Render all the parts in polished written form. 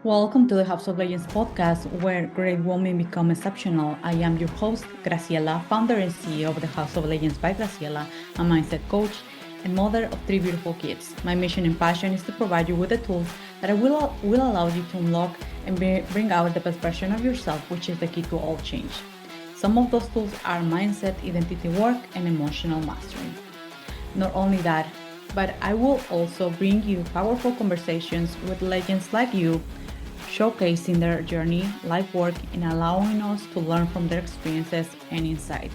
Welcome to the House of Legends podcast, where great women become exceptional. I am your host, Graciela, founder and CEO of the House of Legends by Graciela, a mindset coach and mother of three beautiful kids. My mission and passion is to provide you with the tools that will allow you to unlock and bring out the best version of yourself, which is the key to all change. Some of those tools are mindset, identity work, and emotional mastery. Not only that, but I will also bring you powerful conversations with legends like you, showcasing their journey, life work, and allowing us to learn from their experiences and insights.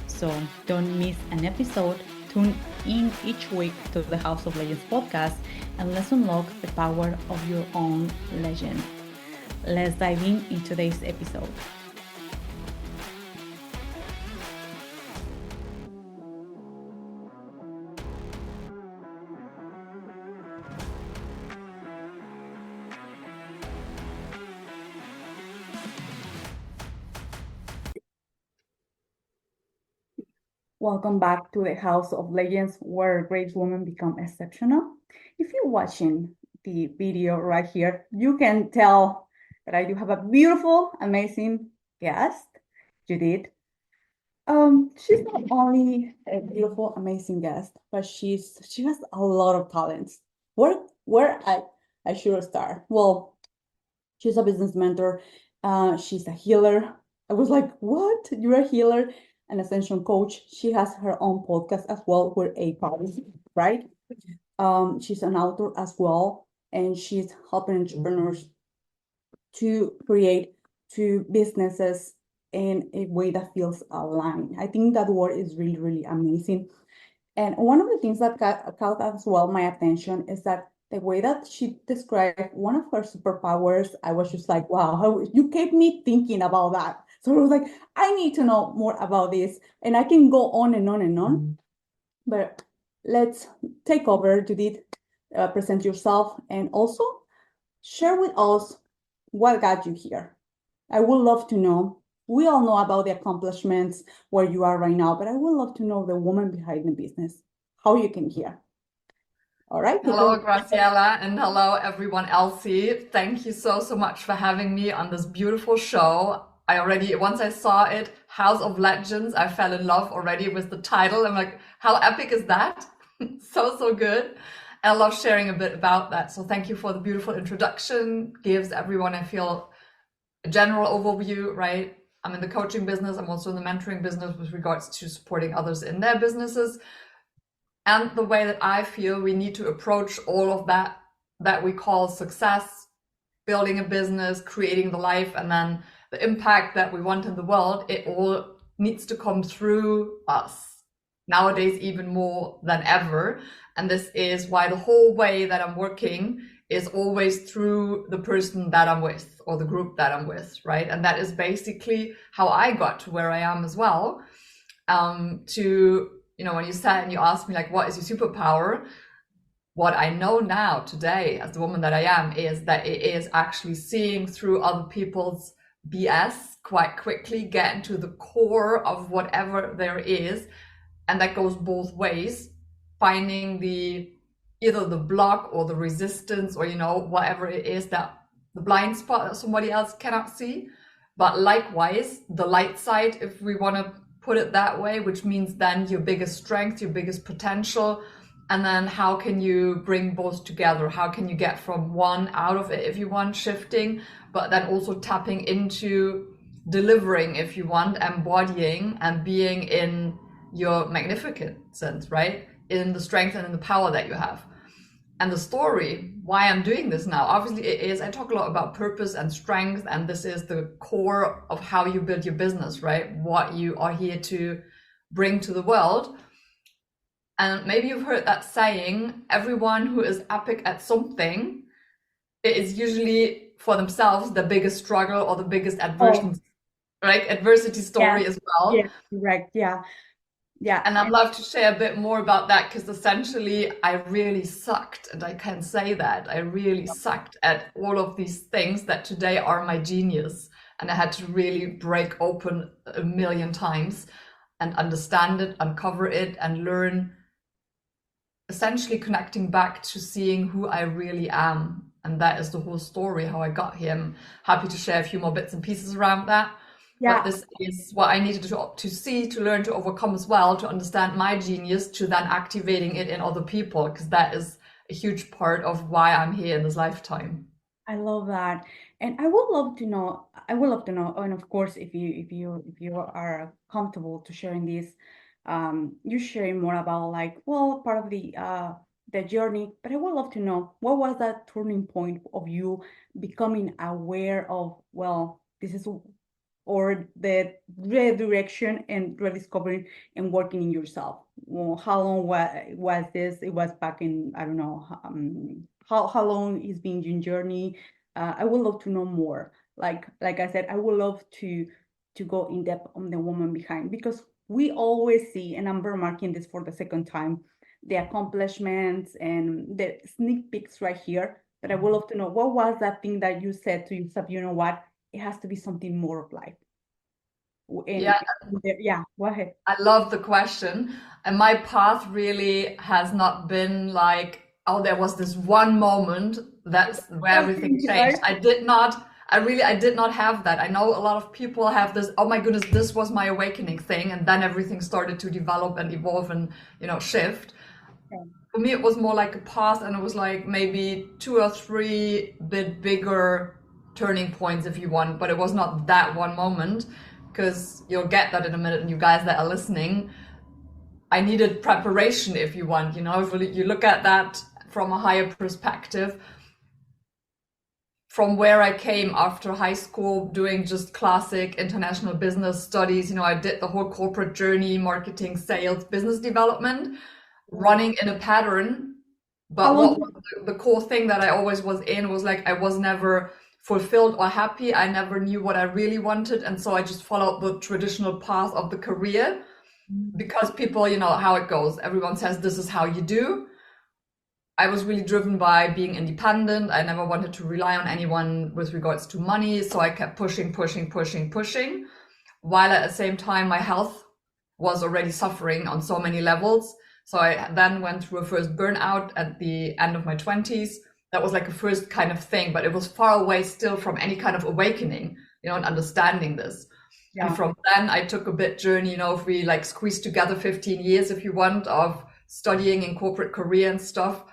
So don't miss an episode. Tune in each week to the House of Legends podcast and let's unlock the power of your own legend. Let's dive in today's episode. Welcome back to the House of Legends, where great women become exceptional. If you're watching the video right here, you can tell that I do have a beautiful, amazing guest, Judith. She's not only a beautiful, amazing guest, but she has a lot of talents. Where I should start? Well, she's a business mentor. She's a healer. I was like, what? You're a healer, an Ascension coach. She has her own podcast as well, we're a party, right? She's an author as well, and she's helping entrepreneurs to create two businesses in a way that feels aligned. I think that word is really, really amazing. And one of the things that caught as well my attention is that the way that she described one of her superpowers, I was just like, wow, how you kept me thinking about that. So I was like, I need to know more about this. And I can go on and on and on. But let's take over, Judith, present yourself, and also share with us what got you here. I would love to know. We all know about the accomplishments where you are right now, but I would love to know the woman behind the business, how you came here. All right. Hello, Graciela, and hello, everyone else. Thank you so much for having me on this beautiful show. Once I saw it, House of Legends, I fell in love already with the title. I'm like, how epic is that? So good. I love sharing a bit about that. So thank you for the beautiful introduction. Gives everyone, I feel, a general overview, right? I'm in the coaching business. I'm also in the mentoring business with regards to supporting others in their businesses. And the way that I feel we need to approach all of that we call success, building a business, creating the life, and then the impact that we want in the world, it all needs to come through us nowadays, even more than ever. And this is why the whole way that I'm working is always through the person that I'm with or the group that I'm with, right? And that is basically how I got to where I am as well. When you said and you asked me, like, what is your superpower? What I know now today as the woman that I am is that it is actually seeing through other people's BS quite quickly, getting to the core of whatever there is. And that goes both ways, finding either the block or the resistance or, whatever it is, that the blind spot that somebody else cannot see. But likewise, the light side, if we want to put it that way, which means then your biggest strength, your biggest potential, and then how can you bring both together? How can you get from one out of it if you want, shifting, but then also tapping into delivering if you want, embodying and being in your magnificence, right? In the strength and in the power that you have. And the story, why I'm doing this now, obviously it is, I talk a lot about purpose and strength, and this is the core of how you build your business, right? What you are here to bring to the world. And maybe you've heard that saying, everyone who is epic at something, it is usually for themselves the biggest struggle or the biggest adversity story as well. Yeah, correct. Yeah. And I'd love to share a bit more about that, because essentially I really sucked, and I can say that I really sucked at all of these things that today are my genius, and I had to really break open a million times and understand it, uncover it, and learn, essentially connecting back to seeing who I really am And that is the whole story, how I got here. I'm happy to share a few more bits and pieces around that. But Yeah, this is what I needed to see, to learn, to overcome as well, to understand my genius, to then activating it in other people, because that is a huge part of why I'm here in this lifetime. I love that. And I would love to know, and of course, if you are comfortable to sharing this, you sharing more about like, well, part of the journey, but I would love to know what was that turning point of you becoming aware of, well, this is or the redirection and rediscovering and working in yourself. Well, how long was this? It was back in, I don't know, how long is been your journey? I would love to know more. Like I said, I would love to go in depth on the woman behind, because we always see, and I'm remarking this for the second time, the accomplishments and the sneak peeks right here. But I would love to know, what was that thing that you said to yourself, you know what, it has to be something more of life. Yeah, And yeah, go ahead. I love the question. And my path really has not been like, oh, there was this one moment that's where everything changed. Right? I did not have that. I know a lot of people have this, oh my goodness, this was my awakening thing. And then everything started to develop and evolve and, shift. Yeah. For me, it was more like a path, and it was like maybe two or three bit bigger turning points, if you want, but it was not that one moment, because you'll get that in a minute. And you guys that are listening, I needed preparation, if you want, if you look at that from a higher perspective, from where I came after high school, doing just classic international business studies. I did the whole corporate journey, marketing, sales, business development, running in a pattern. How But long? what was the core thing that I always was in was like, I was never fulfilled or happy. I never knew what I really wanted. And so I just followed the traditional path of the career, because people, how it goes. Everyone says this is how you do. I was really driven by being independent. I never wanted to rely on anyone with regards to money. So I kept pushing, while at the same time, my health was already suffering on so many levels. So I then went through a first burnout at the end of my 20s. That was like a first kind of thing, but it was far away still from any kind of awakening, and understanding this. Yeah. And from then I took a bit journey, if we like squeeze together 15 years, if you want, of studying in corporate career and stuff.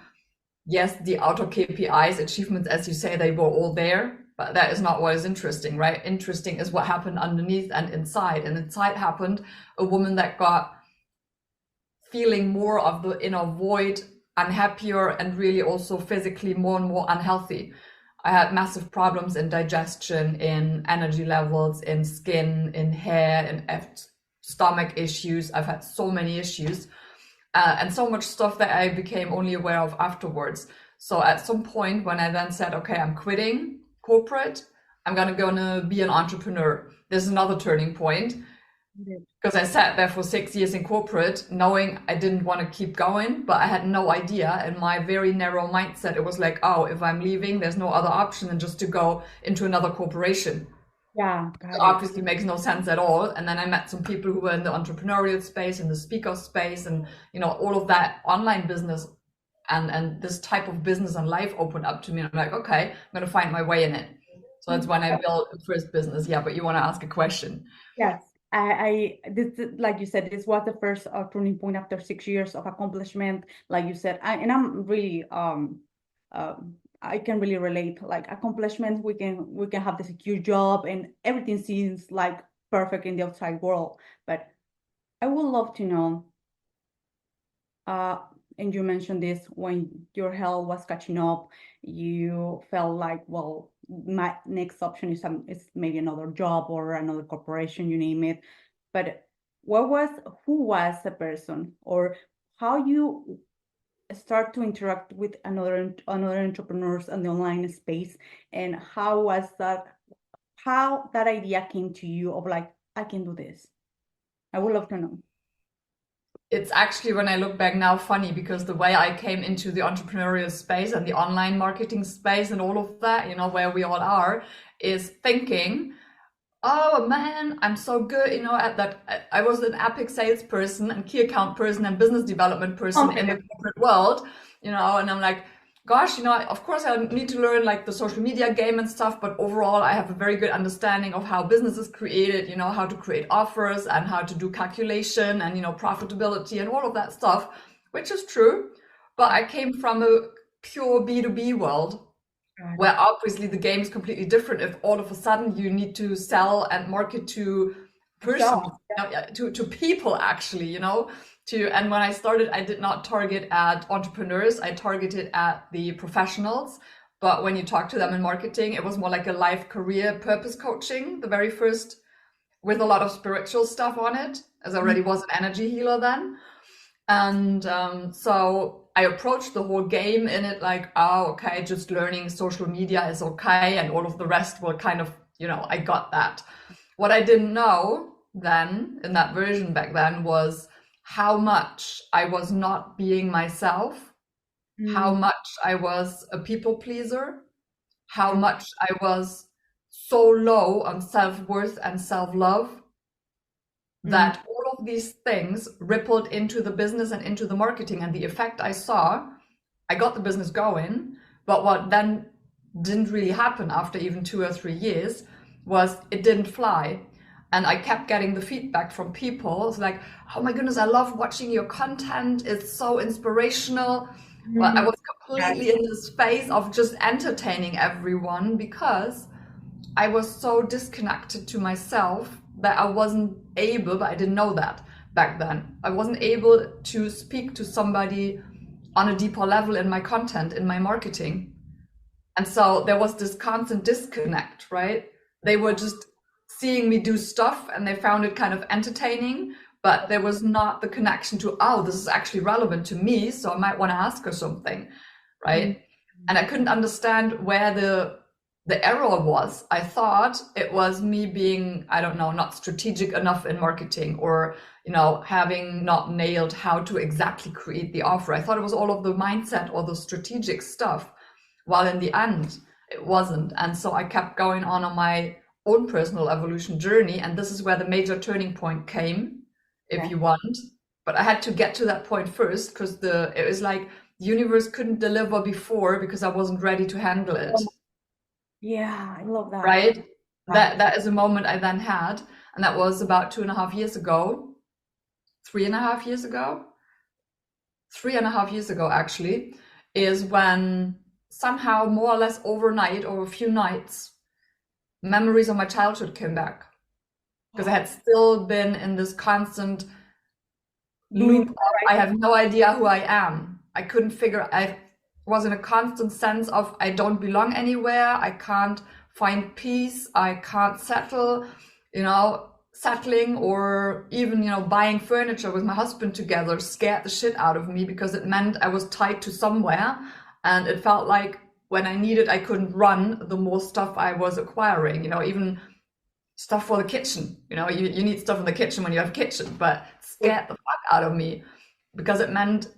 Yes, the outer KPIs, achievements, as you say, they were all there, but that is not what is interesting, right? Interesting is what happened underneath and inside. And inside happened a woman that got feeling more of the inner void, unhappier, and really also physically more and more unhealthy. I had massive problems in digestion, in energy levels, in skin, in hair, in stomach issues. I've had so many issues. And so much stuff that I became only aware of afterwards. So at some point when I then said, okay, I'm quitting corporate, I'm gonna be an entrepreneur. There's another turning point, because I sat there for 6 years in corporate, knowing I didn't want to keep going, but I had no idea. In my very narrow mindset, it was like, oh, if I'm leaving, there's no other option than just to go into another corporation. Yeah, It obviously makes no sense at all. And then I met some people who were in the entrepreneurial space, in the speaker space, and all of that online business and this type of business and life opened up to me. And I'm like, okay, I'm gonna find my way in it. So that's when I built the first business. Yeah, but you want to ask a question? Yes. This, like you said, this was the first turning point after 6 years of accomplishment. Like you said, and I'm really uh, I can really relate. Like accomplishments, we can have the secure job and everything seems like perfect in the outside world. But I would love to know, and you mentioned this, when your health was catching up, you felt like, well, my next option is maybe another job or another corporation, you name it. But who was the person, or how you start to interact with another entrepreneurs in the online space, and how that idea came to you of like, I can do this. I would love to know. It's actually, when I look back now, funny, because the way I came into the entrepreneurial space and the online marketing space and all of that, where we all are, is thinking, oh man, I'm so good, at that. I was an epic salesperson and key account person and business development person in the corporate world, and I'm like, gosh, of course I need to learn like the social media game and stuff, but overall I have a very good understanding of how business is created, how to create offers and how to do calculation and, profitability and all of that stuff, which is true. But I came from a pure B2B world Right. where obviously the game is completely different if all of a sudden you need to sell and market to person, to people actually, and when I started, I did not target at entrepreneurs, I targeted at the professionals. But when you talk to them in marketing, it was more like a life career purpose coaching, the very first, with a lot of spiritual stuff on it, as I already was an energy healer then. And so I approached the whole game in it like, oh, okay, just learning social media is okay, and all of the rest will kind of, I got that. What I didn't know then, in that version back then, was how much I was not being myself, how much I was a people pleaser, how much I was so low on self-worth and self-love that all of these things rippled into the business and into the marketing. And the effect I saw, I got the business going, but what then didn't really happen after even 2 or 3 years was it didn't fly. And I kept getting the feedback from people. It's like, oh my goodness, I love watching your content. It's so inspirational. Well, I was completely in the space of just entertaining everyone because I was so disconnected to myself that I wasn't able, but I didn't know that back then. I wasn't able to speak to somebody on a deeper level in my content, in my marketing. And so there was this constant disconnect, right? They were just seeing me do stuff and they found it kind of entertaining, but there was not the connection to, oh, this is actually relevant to me, so I might want to ask her something, right? And I couldn't understand where the error was. I thought it was me being, I don't know, not strategic enough in marketing, or, having not nailed how to exactly create the offer. I thought it was all of the mindset or the strategic stuff, while in the end, it wasn't. And so I kept going on my own personal evolution journey. And this is where the major turning point came, if you want. But I had to get to that point first because it was like the universe couldn't deliver before because I wasn't ready to handle it. Yeah, I love that. Right? That is a moment I then had, and that was about 2.5 years ago, 3.5 years ago, 3.5 years ago actually, is when somehow more or less overnight, over a few nights, memories of my childhood came back, because I had still been in this constant loop of, I have no idea who I am. I couldn't figure, I was in a constant sense of I don't belong anywhere, I can't find peace, I can't settle, settling or even, buying furniture with my husband together scared the shit out of me because it meant I was tied to somewhere, and it felt like when I needed, I couldn't run, the more stuff I was acquiring, even stuff for the kitchen. You need stuff in the kitchen when you have a kitchen, but it scared the fuck out of me because it meant,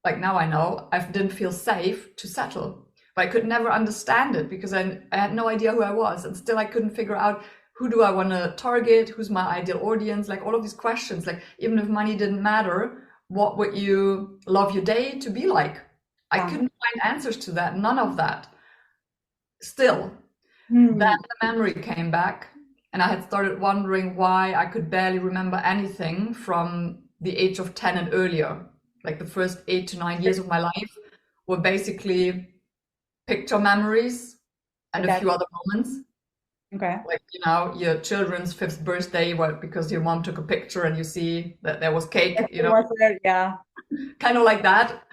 like now I know, I didn't feel safe to settle. But I could never understand it because I had no idea who I was, and still I couldn't figure out who do I want to target, who's my ideal audience, like all of these questions. Like even if money didn't matter, what would you love your day to be like? I couldn't find answers to that, none of that. Still, then the memory came back, and I had started wondering why I could barely remember anything from the age of 10 and earlier. Like the first 8 to 9 years of my life were basically picture memories and a few other moments. Okay. Like, your children's 5th birthday, because your mom took a picture and you see that there was cake, Yeah. kind of like that.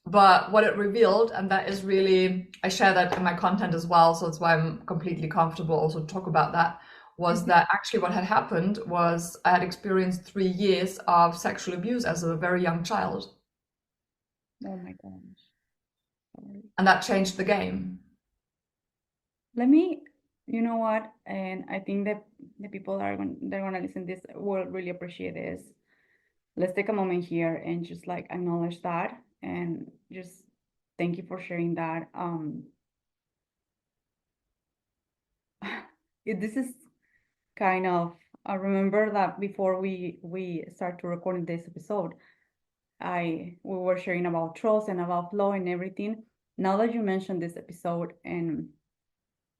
But what it revealed, and that is really, I share that in my content as well, so that's why I'm completely comfortable also to talk about that, was that actually what had happened was I had experienced 3 years of sexual abuse as a very young child. Oh my gosh. Sorry. And that changed the game. You know what? And I think that the people they're gonna listen to this will really appreciate this. Let's take a moment here and just like acknowledge that and just thank you for sharing that. This is kind of, I remember that before we start to recording this episode, we were sharing about trust and about flow and everything. Now that you mentioned this episode, and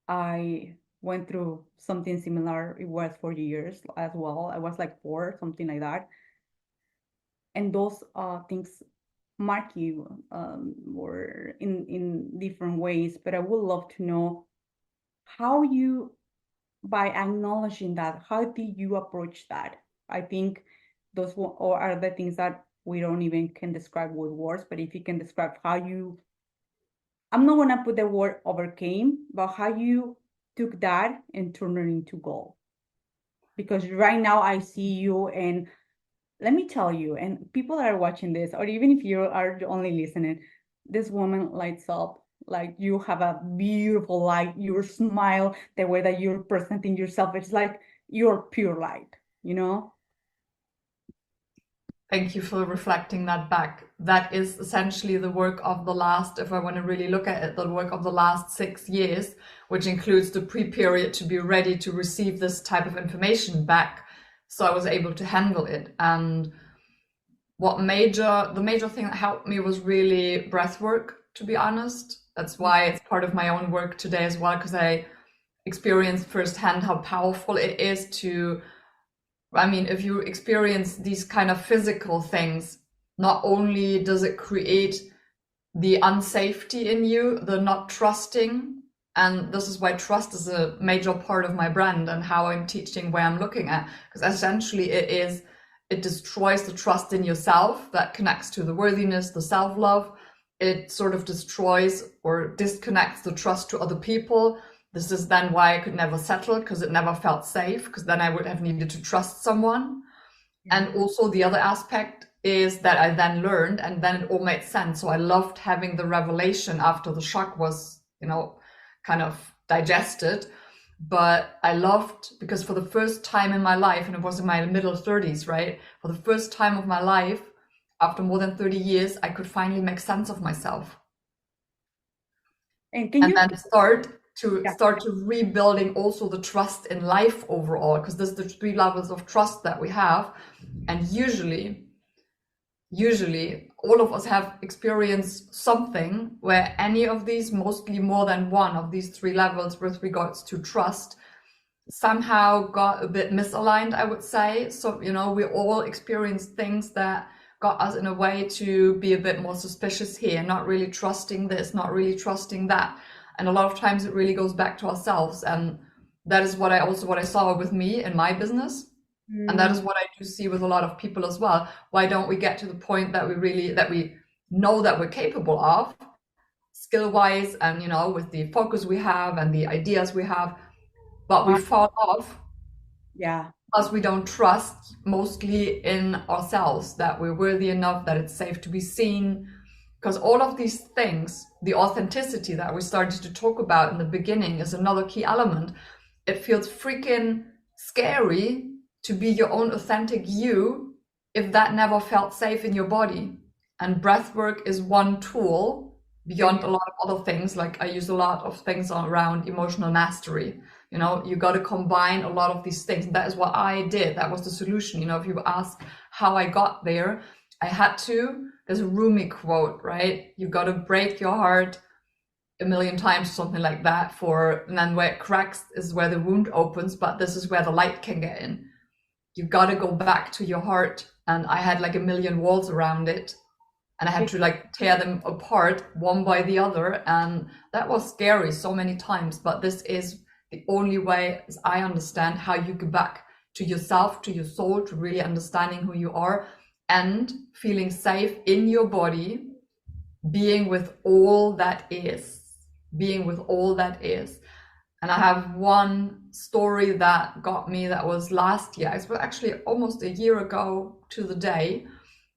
I went through something similar, it was for years as well. I was like 4, something like that. And those things mark you or in different ways. But I would love to know how you, by acknowledging that, how did you approach that? I think those or are the things that we don't even can describe with words, but if you can describe how you, I'm not gonna put the word overcame, but how you took that and turned it into goal. Because right now I see you, and let me tell you, and people that are watching this, or even if you are only listening, this woman lights up. Like, you have a beautiful light, your smile, the way that you're presenting yourself, it's like you're pure light, you know? Thank you for reflecting that back. That is essentially the work of the last, if I want to really look at it, the work of the last 6 years, which includes the pre-period to be ready to receive this type of information back. So I was able to handle it. And the major thing that helped me was really breath work, to be honest. That's why it's part of my own work today as well, because I experienced firsthand how powerful it is to, I mean, if you experience these kind of physical things, not only does it create the unsafety in you, the not trusting, and this is why trust is a major part of my brand and how I'm teaching, where I'm looking at, because essentially it destroys the trust in yourself that connects to the worthiness, the self-love. It sort of destroys or disconnects the trust to other people. This is then why I could never settle, because it never felt safe, because then I would have needed to trust someone. And also the other aspect is that I then learned, and then it all made sense. So I loved having the revelation after the shock was, kind of digested. But I loved, because for the first time in my life, and it was in my middle 30s, right? For the first time of my life, after more than 30 years, I could finally make sense of myself. And then start to rebuilding also the trust in life overall, because there's the 3 levels of trust that we have. And usually all of us have experienced something where any of these, mostly more than one of these 3 levels with regards to trust, somehow got a bit misaligned, I would say. So, we all experienced things that got us in a way to be a bit more suspicious here, not really trusting this, not really trusting that. And a lot of times it really goes back to ourselves. And that is what I saw with me in my business. And that is what I do see with a lot of people as well. Why don't we get to the point that we know that we're capable of, skill-wise, and, with the focus we have and the ideas we have, but we fall off. Yeah. Because we don't trust mostly in ourselves, that we're worthy enough, that it's safe to be seen. Because all of these things, the authenticity that we started to talk about in the beginning is another key element. It feels freaking scary to be your own authentic you if that never felt safe in your body. And breath work is one tool beyond a lot of other things. Like, I use a lot of things around emotional mastery. You got to combine a lot of these things. And that is what I did. That was the solution. If you ask how I got there, I had to. There's a Rumi quote, right? You got to break your heart 1,000,000 times, something like that, and then where it cracks is where the wound opens, but this is where the light can get in. You got to go back to your heart. And I had like 1,000,000 walls around it, and I had to tear them apart one by the other. And that was scary so many times, but this is the only way, as I understand, how you get back to yourself, to your soul, to really understanding who you are and feeling safe in your body, being with all that is. And I have one story that got me, that was last year. It was actually almost a year ago to the day.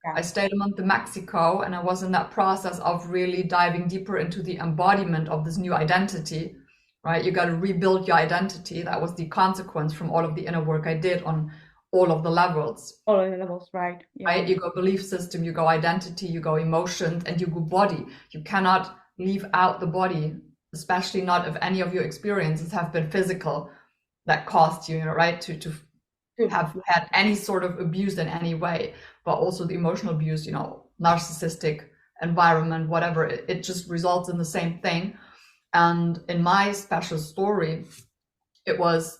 Yeah. I stayed a month in Mexico, and I was in that process of really diving deeper into the embodiment of this new identity, right? You got to rebuild your identity. That was the consequence from all of the inner work I did on all of the levels. All of the levels, right? Yeah. Right? You go belief system, you go identity, you go emotions, and you go body. You cannot leave out the body, especially not if any of your experiences have been physical that caused you, right, to have had any sort of abuse in any way, but also the emotional abuse, narcissistic environment, whatever, it just results in the same thing. And in my special story, it was,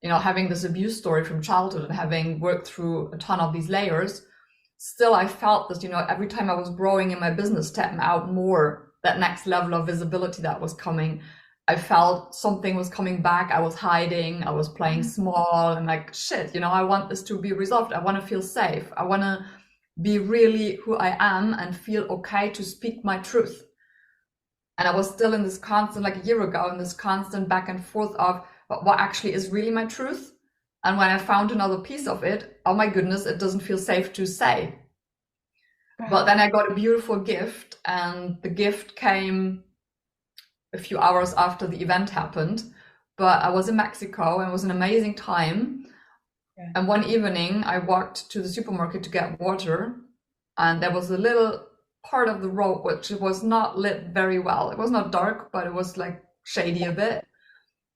having this abuse story from childhood and having worked through a ton of these layers. Still, I felt that, every time I was growing in my business, stepping out more, that next level of visibility that was coming, I felt something was coming back. I was hiding, I was playing small, and like, shit, I want this to be resolved. I want to feel safe. I want to be really who I am and feel okay to speak my truth. And I was still in this constant, like a year ago, in this constant back and forth of what actually is really my truth. And when I found another piece of it, oh my goodness, it doesn't feel safe to say. But then I got a beautiful gift, and the gift came a few hours after the event happened. But I was in Mexico, and it was an amazing time. Yeah. And one evening I walked to the supermarket to get water, and there was a little part of the road which was not lit very well. It was not dark, but it was like shady a bit.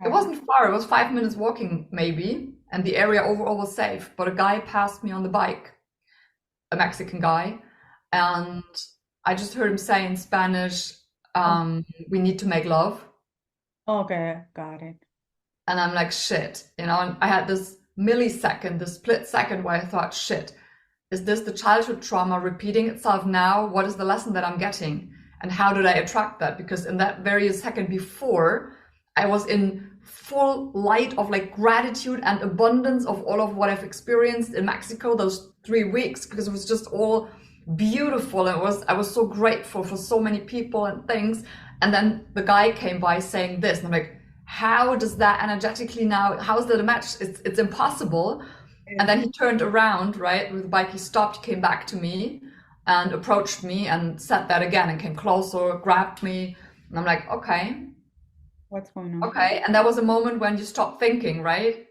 It wasn't far, it was 5 minutes walking maybe, and the area overall was safe. But a guy passed me on the bike, a Mexican guy, and I just heard him say in Spanish, we need to make love. Okay, got it. And I'm like, shit, and I had this millisecond, this split second where I thought, shit, is this the childhood trauma repeating itself now? What is the lesson that I'm getting? And how did I attract that? Because in that very second before, I was in full light of like gratitude and abundance of all of what I've experienced in Mexico those 3 weeks, because it was just all beautiful. And I was so grateful for so many people and things. And then the guy came by saying this, and I'm like, how does that energetically now, how is that a match? It's impossible. And then he turned around, right, with the bike, he stopped, came back to me and approached me and said that again and came closer, grabbed me. And I'm like, okay. What's going on? Okay. And that was a moment when you stop thinking, right?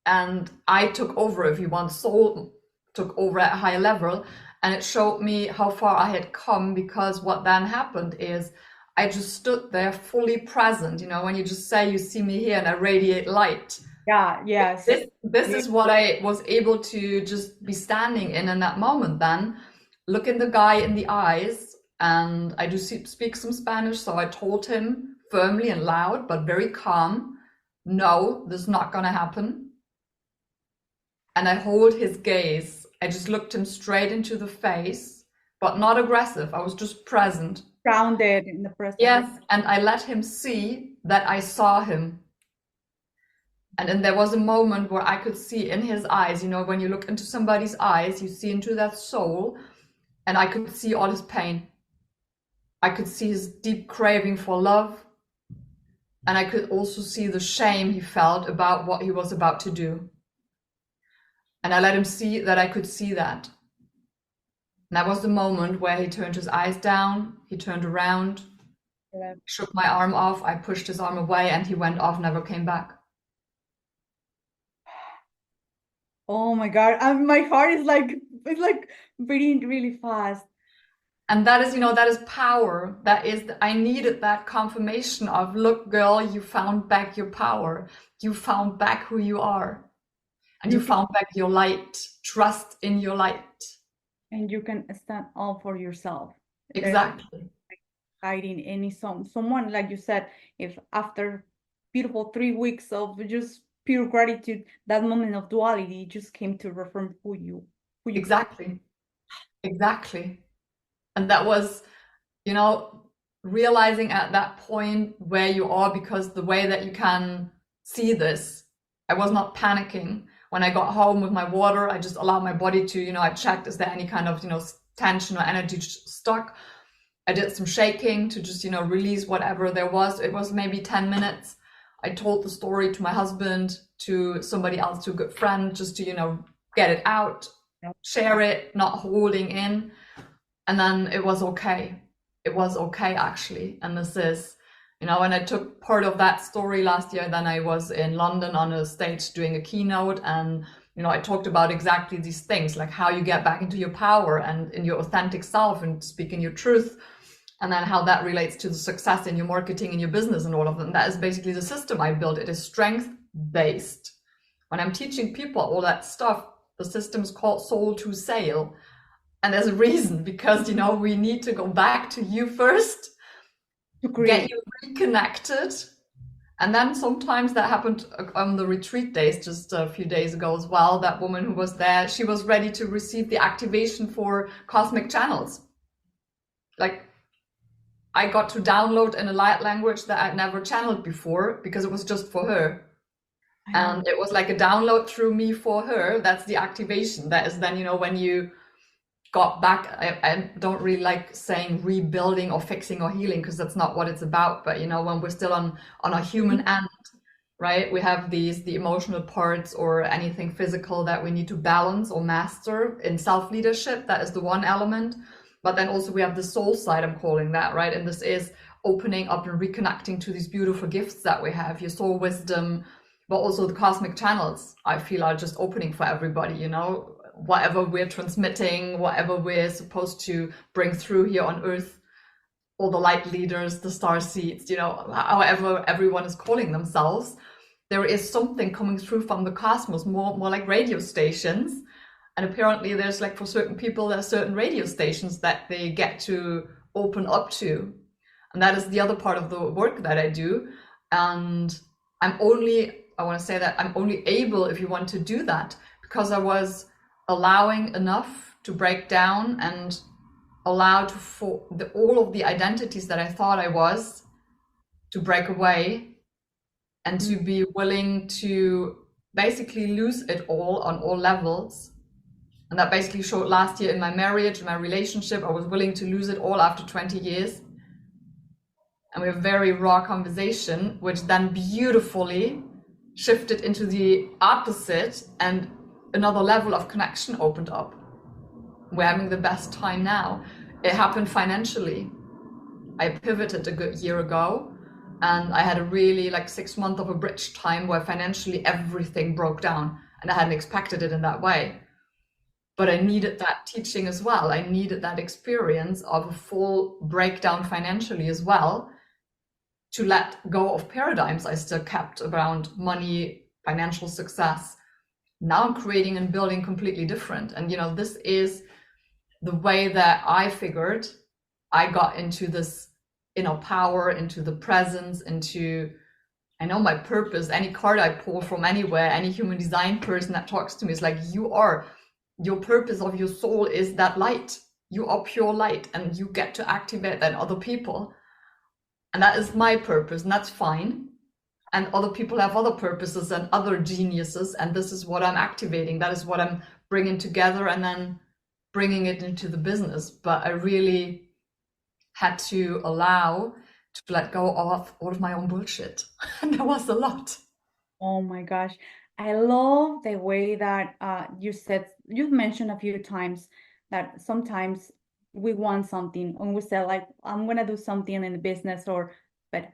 And I took over, if you want, soul took over at a higher level. And it showed me how far I had come, because what then happened is I just stood there fully present. When you just say, you see me here and I radiate light. Yeah, yes. This is what I was able to just be standing in that moment then, looking the guy in the eyes, and I do speak some Spanish, so I told him firmly and loud, but very calm, no, this is not going to happen. And I hold his gaze. I just looked him straight into the face, but not aggressive. I was just present. Grounded in the present. Yes, and I let him see that I saw him. And then there was a moment where I could see in his eyes, when you look into somebody's eyes, you see into that soul, and I could see all his pain. I could see his deep craving for love. And I could also see the shame he felt about what he was about to do. And I let him see that I could see that. And that was the moment where he turned his eyes down, he turned around, shook my arm off, I pushed his arm away, and he went off, never came back. Oh my God, my heart is like, it's like beating really fast. And that is power. I needed that confirmation of, look, girl, you found back your power. You found back who you are. And you found back your light. Trust in your light. And you can stand up for yourself. Exactly. Hiding any someone, like you said, if after beautiful 3 weeks of just pure gratitude, that moment of duality just came to reaffirm who you exactly. And that was, realizing at that point where you are, because the way that you can see this, I was not panicking. When I got home with my water, I just allowed my body to, I checked, is there any kind of, tension or energy stuck? I did some shaking to just, release whatever there was. It was maybe 10 minutes. I told the story to my husband, to somebody else, to a good friend, just to, get it out, share it, not holding in. And then it was okay. It was okay, actually. And this is, when I took part of that story last year, then I was in London on a stage doing a keynote, and, I talked about exactly these things, like how you get back into your power and in your authentic self and speaking your truth. And then how that relates to the success in your marketing and your business and all of them. That is basically the system I built. It is strength-based. When I'm teaching people all that stuff, the system is called Soul to Sail. And there's a reason, because, you know, we need to go back to you first, To get create. you reconnected. And then sometimes that happened on the retreat days, just a few days ago as well. That woman who was there, she was ready to receive the activation for cosmic channels. Like, I got to download in a light language that I'd never channeled before because it was just for her. And it was like a download through me for her. That's the activation. That is then, you know, when you got back, I don't really like saying rebuilding or fixing or healing, because that's not what it's about. But, you know, when we're still on a human end, right? We have the emotional parts or anything physical that we need to balance or master in self-leadership. That is the one element. But then also we have the soul side, I'm calling that, right? And this is opening up and reconnecting to these beautiful gifts that we have, your soul wisdom, but also the cosmic channels, I feel, are just opening for everybody, you know, whatever we're transmitting, whatever we're supposed to bring through here on Earth, all the light leaders, the star seeds, you know, however everyone is calling themselves, there is something coming through from the cosmos, more like radio stations. And apparently there's, like, for certain people, there's certain radio stations that they get to open up to. And that is the other part of the work that I do. And I want to say that I'm only able, if you want to do that, because I was allowing enough to break down and allow for all of the identities that I thought I was to break away, and to be willing to basically lose it all on all levels. And that basically showed last year in my marriage, in my relationship. I was willing to lose it all after 20 years. And we have a very raw conversation, which then beautifully shifted into the opposite, and another level of connection opened up. We're having the best time now. It happened financially. I pivoted a good year ago, and I had a really, like, 6 months of a bridge time where financially everything broke down, and I hadn't expected it in that way. But I needed that teaching as well. I needed that experience of a full breakdown financially as well, to let go of paradigms I still kept around money, financial success. Now I'm creating and building completely different. And, you know, this is the way that I figured I got into this inner power, into the presence, into, I know my purpose. Any card I pull from anywhere, any human design person that talks to me is like, your purpose of your soul is that light. You are pure light, and you get to activate that in other people. And that is my purpose, and that's fine. And other people have other purposes and other geniuses, and this is what I'm activating. That is what I'm bringing together and then bringing it into the business. But I really had to allow to let go of all of my own bullshit. And there was a lot. Oh my gosh. I love the way that you've mentioned a few times that sometimes we want something and we say, like, I'm gonna do something in the business, but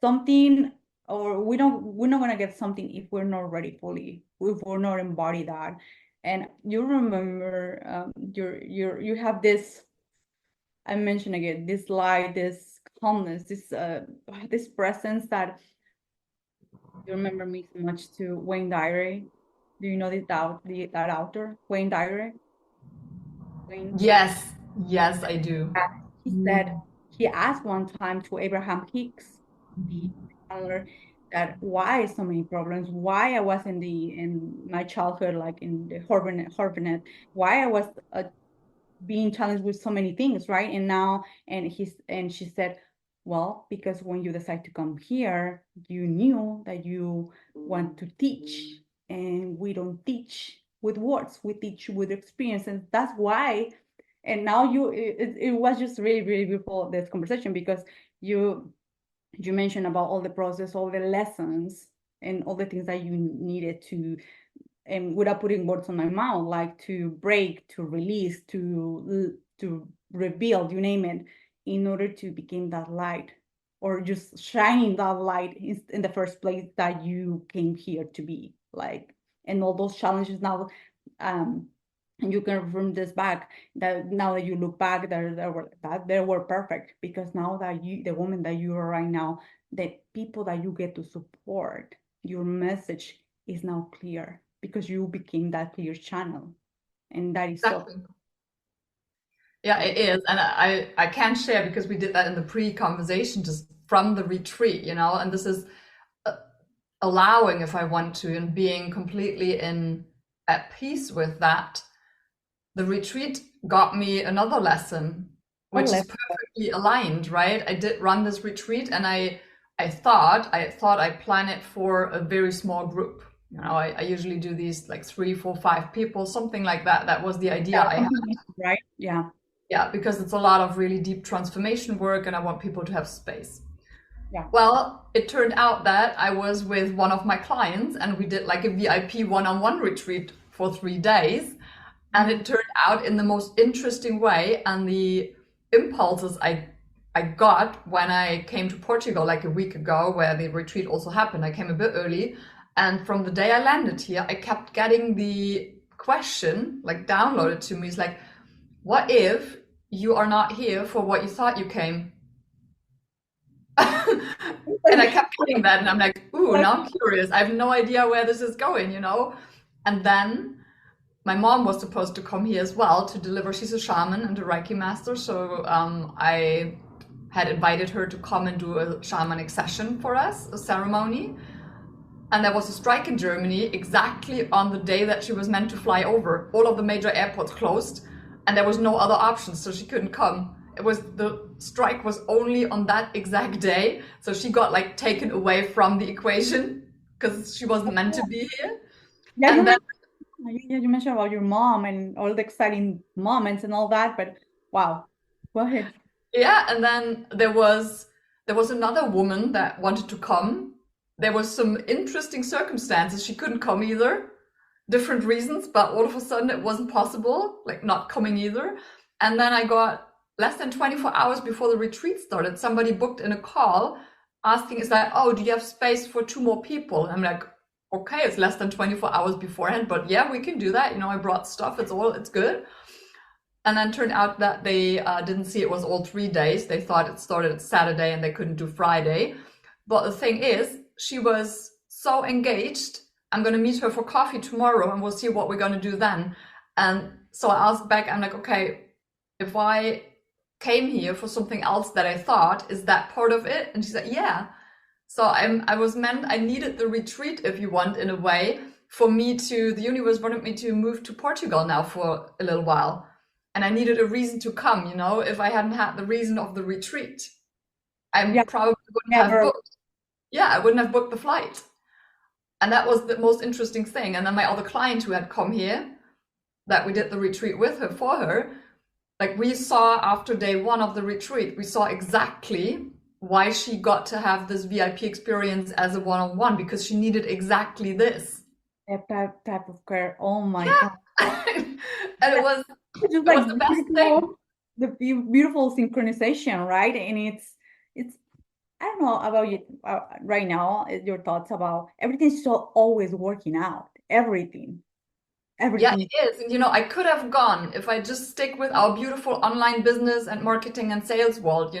something, or we're not gonna get something if we're not ready fully, if we're not embody that. And you remember, you have this, I mentioned again, this light, this calmness, this presence that you remember me so much to Wayne Dyer. Do you know that author, Wayne Dyer? Wayne. Yes, I do. He said he asked one time to Abraham Hicks, the channeler, that why so many problems, why I was in my childhood, like in the Horvanet, why I was being challenged with so many things, right? And now, and she said, well, because when you decide to come here, you knew that you want to teach, and we don't teach with words, we teach with experience, and that's why. And now it was just really, really beautiful, this conversation, because you mentioned about all the process, all the lessons, and all the things that you needed to, and without putting words on my mouth, like to break, to release, to rebuild, you name it, in order to become that light, or just shining that light in the first place that you came here to be, like. And all those challenges now, and you can bring this back, that now that you look back, they were perfect, because now that the woman that you are right now, the people that you get to support, your message is now clear, because you became that clear channel. And that is so Exactly. Yeah, it is. And I can share because we did that in the pre-conversation just from the retreat, and this is allowing if I want to and being completely at peace with that. The retreat got me another lesson, which is perfectly aligned, right? I did run this retreat and I thought I'd plan it for a very small group. I usually do these like 3, 4, 5 people, something like that. That was the idea I had. right? Yeah. Yeah, because it's a lot of really deep transformation work and I want people to have space. Yeah. Well, it turned out that I was with one of my clients and we did like a VIP one-on-one retreat for 3 days. And it turned out in the most interesting way. And the impulses I got when I came to Portugal like a week ago, where the retreat also happened, I came a bit early. And from the day I landed here, I kept getting the question like downloaded to me. It's like, what if you are not here for what you thought you came? And I kept getting that. And I'm like, ooh, now I'm curious. I have no idea where this is going, And then my mom was supposed to come here as well to deliver. She's a shaman and a Reiki master. So I had invited her to come and do a shamanic session for us, a ceremony. And there was a strike in Germany exactly on the day that she was meant to fly over. All of the major airports closed and there was no other option. So she couldn't come. The strike was only on that exact day. So she got like taken away from the equation because she wasn't meant to be here. Yeah, you mentioned about your mom and all the exciting moments and all that, but wow, go ahead. Yeah, and then there was another woman that wanted to come. There was some interesting circumstances. She couldn't come either. Different reasons, but all of a sudden it wasn't possible, like not coming either. And then I got less than 24 hours before the retreat started, somebody booked in a call asking, is like, oh, do you have space for 2 more people? And I'm like, okay, it's less than 24 hours beforehand, but yeah, we can do that. I brought stuff. It's good. And then turned out that they didn't see it was all 3 days. They thought it started Saturday and they couldn't do Friday. But the thing is, she was so engaged. I'm going to meet her for coffee tomorrow and we'll see what we're going to do then. And so I asked back, I'm like, okay, if I came here for something else that I thought, is that part of it? And she said, yeah. So I needed the retreat, if you want, in a way, for me the universe wanted me to move to Portugal now for a little while. And I needed a reason to come, if I hadn't had the reason of the retreat, I probably wouldn't have booked. Yeah, I wouldn't have booked the flight. And that was the most interesting thing. And then my other client who had come here, that we did the retreat with her, for her, like we saw after day 1 of the retreat, we saw exactly why she got to have this VIP experience as a one-on-one, because she needed exactly this. That type of care. Oh my God. And it was the best thing. The beautiful synchronization, right? And it's I don't know about you right now, your thoughts about everything's still always working out. Everything. Yeah, it is. And I could have gone, if I just stick with our beautiful online business and marketing and sales world,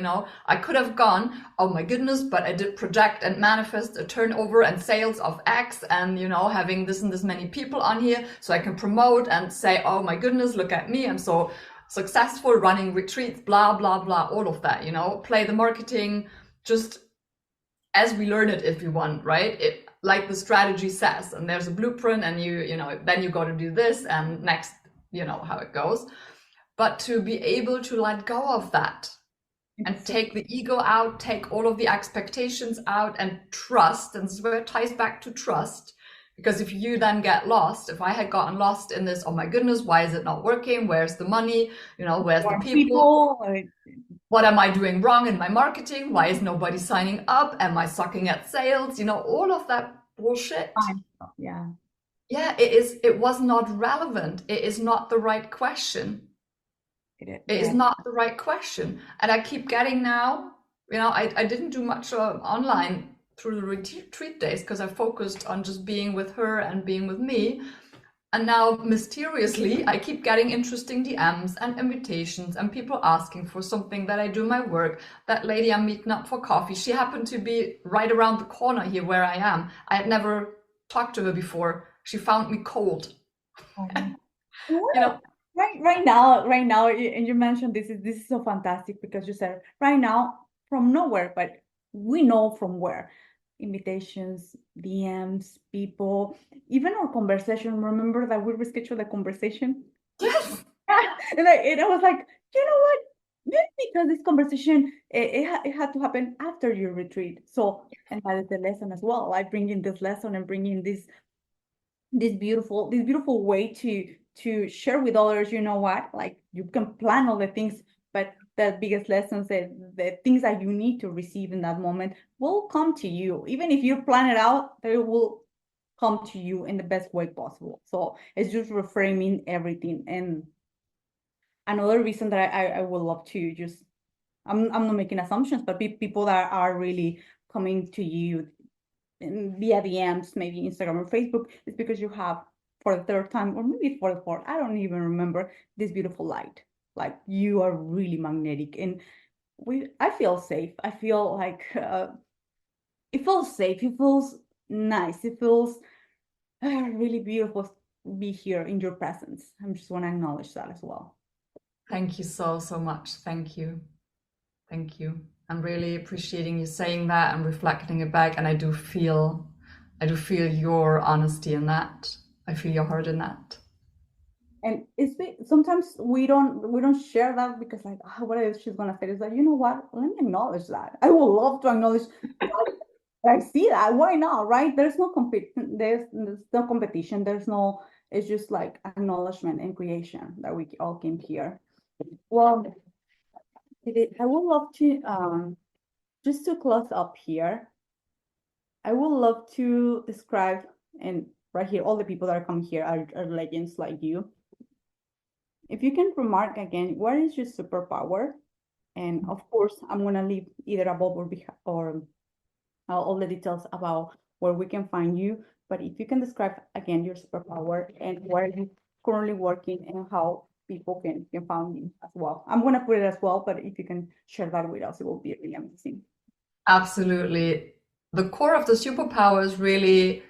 I could have gone, oh my goodness, but I did project and manifest a turnover and sales of X and, having this and this many people on here so I can promote and say, oh my goodness, look at me. I'm so successful running retreats, blah, blah, blah, all of that, play the marketing just as we learn it, if you want, right? Like the strategy says, and there's a blueprint and then you got to do this and next, how it goes. But to be able to let go of that and take the ego out, take all of the expectations out and trust. And this is where it ties back to trust. Because if you then get lost, if I had gotten lost in this, oh my goodness, why is it not working? Where's the money? Where's the people? What am I doing wrong in my marketing? Why is nobody signing up? Am I sucking at sales? All of that bullshit. Yeah. Yeah, it was not relevant. It is not the right question. It is not the right question. And I keep getting now, I didn't do much online through the retreat days because I focused on just being with her and being with me. And now mysteriously, I keep getting interesting DMs and invitations and people asking for something that I do my work. That lady I'm meeting up for coffee, she happened to be right around the corner here where I am. I had never talked to her before. She found me cold. You know, Right now, and you mentioned this is so fantastic because you said right now from nowhere, but we know from where. Invitations, DMs, people, even our conversation. Remember that we rescheduled the conversation? yes. And I was like, you know what? Maybe because this conversation it had to happen after your retreat. So, and that is the lesson as well. Like bringing this lesson and bringing this beautiful way to share with others. You know what? Like you can plan all the things, but the biggest lessons, the things that you need to receive in that moment will come to you. Even if you plan it out, they will come to you in the best way possible. So it's just reframing everything. And another reason that I would love to just, I'm not making assumptions, but people that are really coming to you via DMs, maybe Instagram or Facebook, is because you have for the third time, or maybe for the fourth, I don't even remember, this beautiful light. Like you are really magnetic, and I feel safe. I feel like it feels safe. It feels nice. It feels really beautiful to be here in your presence. I just want to acknowledge that as well. Thank you so, so much. Thank you. Thank you. I'm really appreciating you saying that and reflecting it back. And I do feel your honesty in that. I feel your heart in that. And sometimes we don't share that because like what is she's gonna say? It's like, you know what? Let me acknowledge that. I would love to acknowledge that I see that. Why not? Right? There's no competition. It's just like acknowledgement and creation that we all came here. Well, I would love to just to close up here. I would love to describe, and right here, all the people that are coming here are legends like you. If you can remark again, what is your superpower? And of course, I'm gonna leave either above or all the details about where we can find you. But if you can describe again your superpower and where you currently working and how people can find you as well. I'm gonna put it as well, but if you can share that with us, it will be really amazing. Absolutely. The core of the superpower is really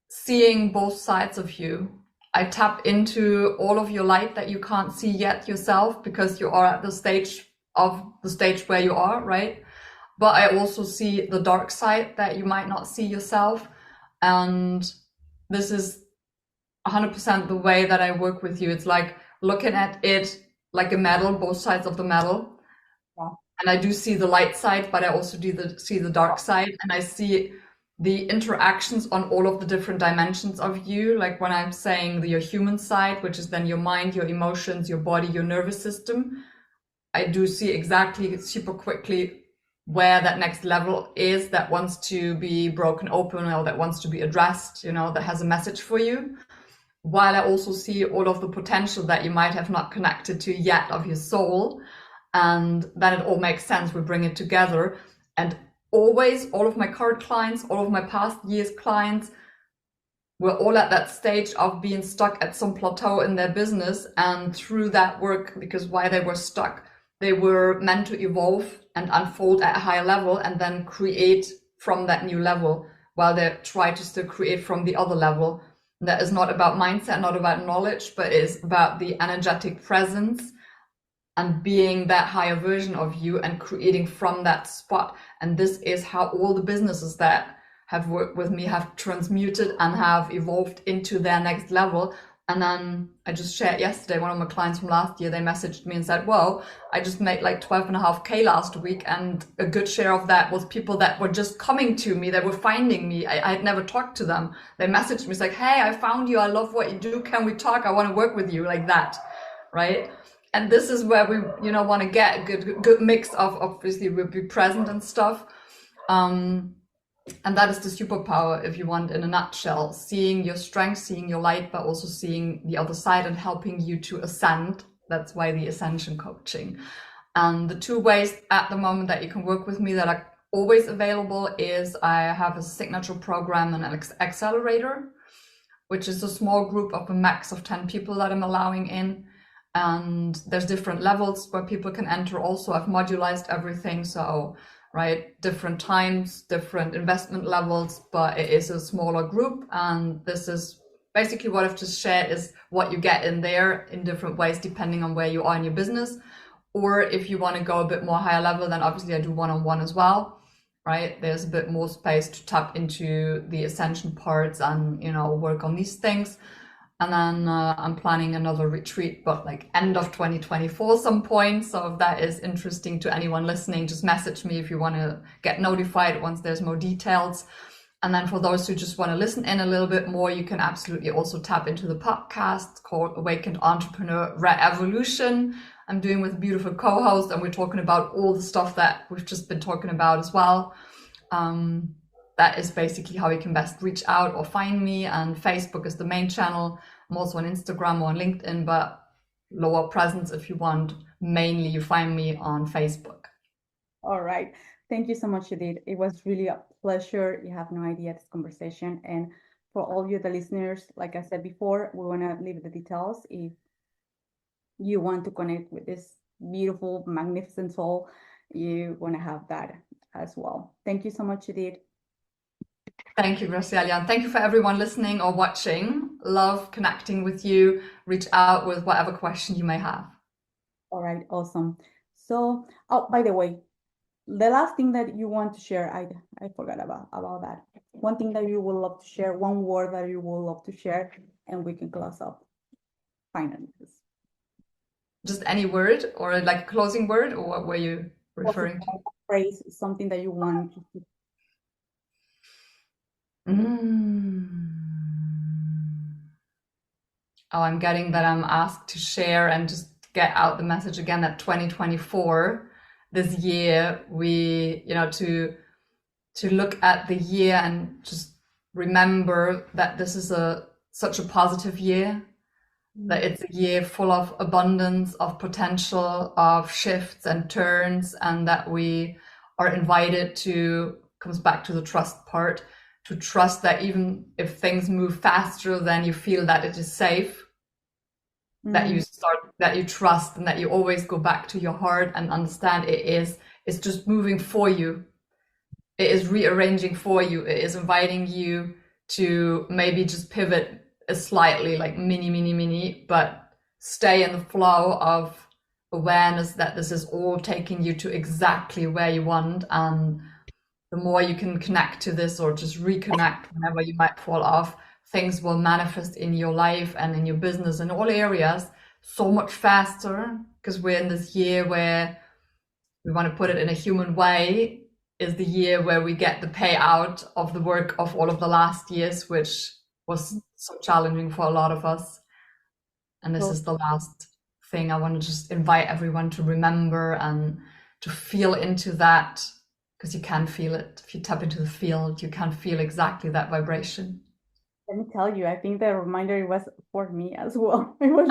seeing both sides of you. I tap into all of your light that you can't see yet yourself because you are at the stage where you are, right? But I also see the dark side that you might not see yourself. And this is 100% the way that I work with you. It's like looking at it like a medal, both sides of the medal. Yeah. And I do see the light side, but I also see the dark side, and I see the interactions on all of the different dimensions of you. Like when I'm saying your human side, which is then your mind, your emotions, your body, your nervous system, I do see exactly super quickly where that next level is that wants to be broken open or that wants to be addressed, that has a message for you. While I also see all of the potential that you might have not connected to yet of your soul. And then it all makes sense. We bring it together. And always, all of my current clients, all of my past years' clients, were all at that stage of being stuck at some plateau in their business. And through that work, because why they were stuck, they were meant to evolve and unfold at a higher level and then create from that new level while they try to still create from the other level. That is not about mindset, not about knowledge, but is about the energetic presence and being that higher version of you and creating from that spot. And this is how all the businesses that have worked with me have transmuted and have evolved into their next level. And then I just shared yesterday, one of my clients from last year, they messaged me and said, whoa, I just made like 12.5K last week. And a good share of that was people that were just coming to me. They were finding me. I had never talked to them. They messaged me, it's like, hey, I found you. I love what you do. Can we talk? I want to work with you, like that. Right. And this is where we, want to get a good mix of, obviously we'll be present and stuff. And that is the superpower, if you want, in a nutshell, seeing your strength, seeing your light, but also seeing the other side and helping you to ascend. That's why the Ascension coaching. And the two ways at the moment that you can work with me that are always available is I have a signature program and an accelerator, which is a small group of a max of 10 people that I'm allowing in. And there's different levels where people can enter also. I've modularized everything. So, right, different times, different investment levels, but it is a smaller group. And this is basically what I've just shared is what you get in there in different ways, depending on where you are in your business. Or if you want to go a bit more higher level, then obviously I do one-on-one as well, right? There's a bit more space to tap into the Ascension parts and, you know, work on these things. And then I'm planning another retreat, but like end of 2024 some point. So if that is interesting to anyone listening, just message me if you want to get notified once there's more details. And then for those who just want to listen in a little bit more, you can absolutely also tap into the podcast called Awakened Entrepreneur Re-Evolution. I'm doing with a beautiful co-host, and we're talking about all the stuff that we've just been talking about as well. That is basically how you can best reach out or find me. And Facebook is the main channel. I'm also on Instagram or on LinkedIn, but lower presence if you want. Mainly you find me on Facebook. All right. Thank you so much, Judith. It was really a pleasure. You have no idea this conversation. And for all you, the listeners, like I said before, we want to leave the details. If you want to connect with this beautiful, magnificent soul, you want to have that as well. Thank you so much, Judith. Thank you, Graciela. And thank you for everyone listening or watching. Love connecting with you. Reach out with whatever question you may have. All right, awesome. So, oh, by the way, the last thing that you want to share, I forgot about that. One thing that you would love to share, one word that you would love to share, and we can close up finally. Just any word or like a closing word, or what were you referring to? Phrase, something that you want to Oh, I'm getting that I'm asked to share and just get out the message again that 2024, this year, we, you know, to look at the year and just remember that this is such a positive year, that it's a year full of abundance, of potential, of shifts and turns, and that we are invited to, comes back to the trust part, to trust that even if things move faster than you feel that it is safe, that you trust, and that you always go back to your heart and understand it's just moving for you. It is rearranging for you. It is inviting you to maybe just pivot slightly, like mini, but stay in the flow of awareness that this is all taking you to exactly where you want. And the more you can connect to this, or just reconnect whenever you might fall off, things will manifest in your life and in your business in all areas so much faster, because we're in this year where we want to put it in a human way, is the year where we get the payout of the work of all of the last years, which was so challenging for a lot of us. And this is the last thing I want to just invite everyone to remember and to feel into that, because you can feel it. If you tap into the field, you can feel exactly that vibration. Let me tell you, I think the reminder was for me as well. It was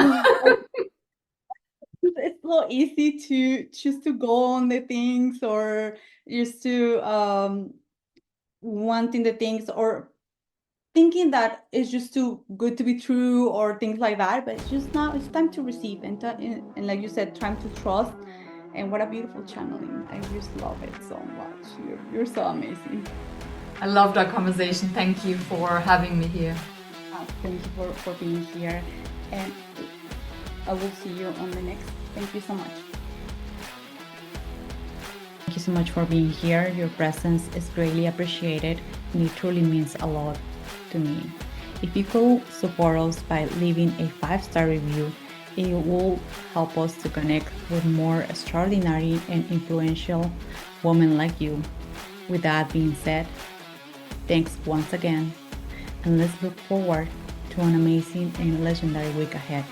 it's so easy to choose to go on the things, or just to wanting the things, or thinking that it's just too good to be true, or things like that. But it's just now, it's time to receive, and like you said, time to trust. And what a beautiful channeling. I just love it so much. You're so amazing. I loved our conversation. Thank you for having me here. Thank you for being here. And I will see you on the next. Thank you so much. Thank you so much for being here. Your presence is greatly appreciated, and it truly means a lot to me. If you could support us by leaving a 5-star review, it will help us to connect with more extraordinary and influential women like you. With that being said, thanks once again, and let's look forward to an amazing and legendary week ahead.